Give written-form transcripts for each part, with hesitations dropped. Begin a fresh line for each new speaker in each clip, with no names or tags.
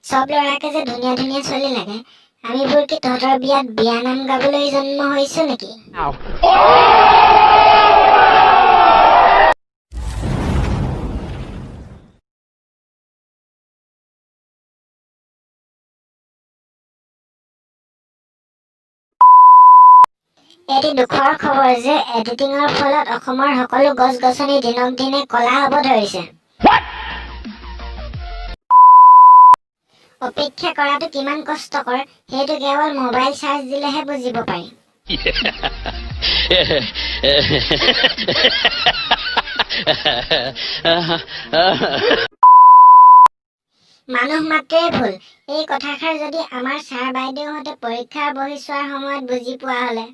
সব ল'ৰাকে যে ধুনীয়া ধুনীয়া ছোৱালী লাগে, আমিবোৰ কি তহঁতৰ বিয়াত বিয়ানাম গাবলৈ জন্ম হৈছো নেকি? এটি দুখৰ খবৰ যে এডিটিঙৰ ফলত অসমৰ সকলো গছ-গছনি দিনক দিনে কলা হ'ব ধৰিছে। অপেক্ষা কৰাটো কিমান কষ্টকৰ সেইটো কেৱল মোবাইল চাৰ্জ দিলেহে বুজিব পাৰি। মানুহ মাত্ৰেই ভুল এই কথাষাৰ যদি আমাৰ ছাৰ বাইদেউহঁতে পৰীক্ষাৰ বহি চোৱাৰ সময়ত বুজি পোৱা হ'লে।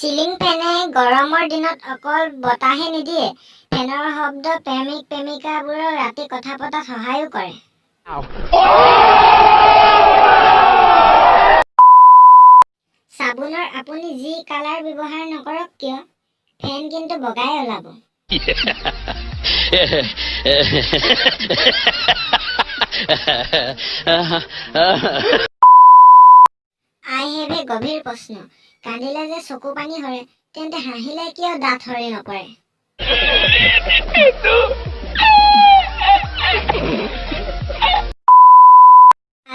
সিলিং ফেনে গৰমৰ দিনত অকল বতাহে নিদিয়ে, ফেনৰ শব্দ প্ৰেমিক প্ৰেমিকাবোৰৰ ৰাতি কথা পতাত সহায়ো কৰে। চাবোনৰ আপুনি যি কালাৰ ব্যৱহাৰ নকৰক কিয়, ফেন কিন্তু বগাই ওলাব। আই হেভ এ গভীৰ প্ৰশ্ন, কান্দিলে যে চকু পানী সৰে, তেন্তে হাঁহিলে কিয় দাঁত সৰি নপৰে?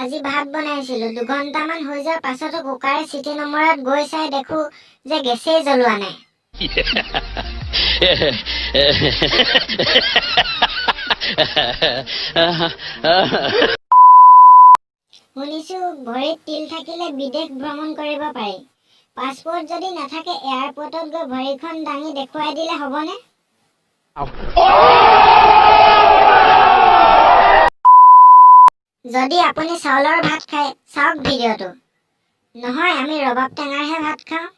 আজি ভাত বনাইছিলো, 2 ঘণ্টামান হৈ যোৱাৰ পাছতো কুকাৰে চিটি নমৰাত গৈ চাই দেখো যে গেছেই জ্বলোৱা নাই। শুনিছো ভৰিত তিল থাকিলে বিদেশ ভ্ৰমণ কৰিব পাৰি। পাছপোৰ্ট যদি নাথাকে এয়াৰপোৰ্টত গৈ ভৰিখন দাঙি দেখুৱাই দিলে হ'বনে? যদি আপুনি চাউলৰ ভাত খায় চাওক ভিডিঅ'টো। নহয় আমি ৰবাব টেঙাৰহে ভাত খাওঁ।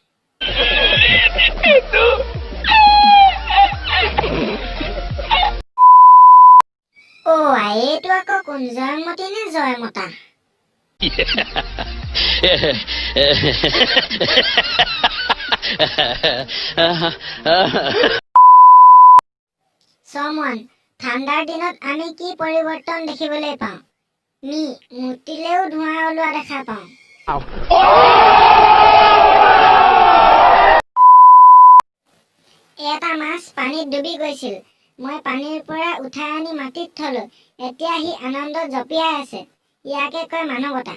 এইটো আকৌ কোন, জয়মতী নে জয়মতা? Someone, ঠাণ্ডাৰ দিনত আমি কি পৰিৱৰ্তন দেখিবলৈ পাওঁ? মুতিলেও ধোঁৱা ওলোৱা দেখা পাওঁ। এটা মাছ পানীত ডুবি গৈছিল, মই পানীৰ পৰা উঠাই আনি মাটিত থলো, এতিয়া সি আনন্দত জঁপিয়াই আছে। ইয়াকে কয় মানৱতা।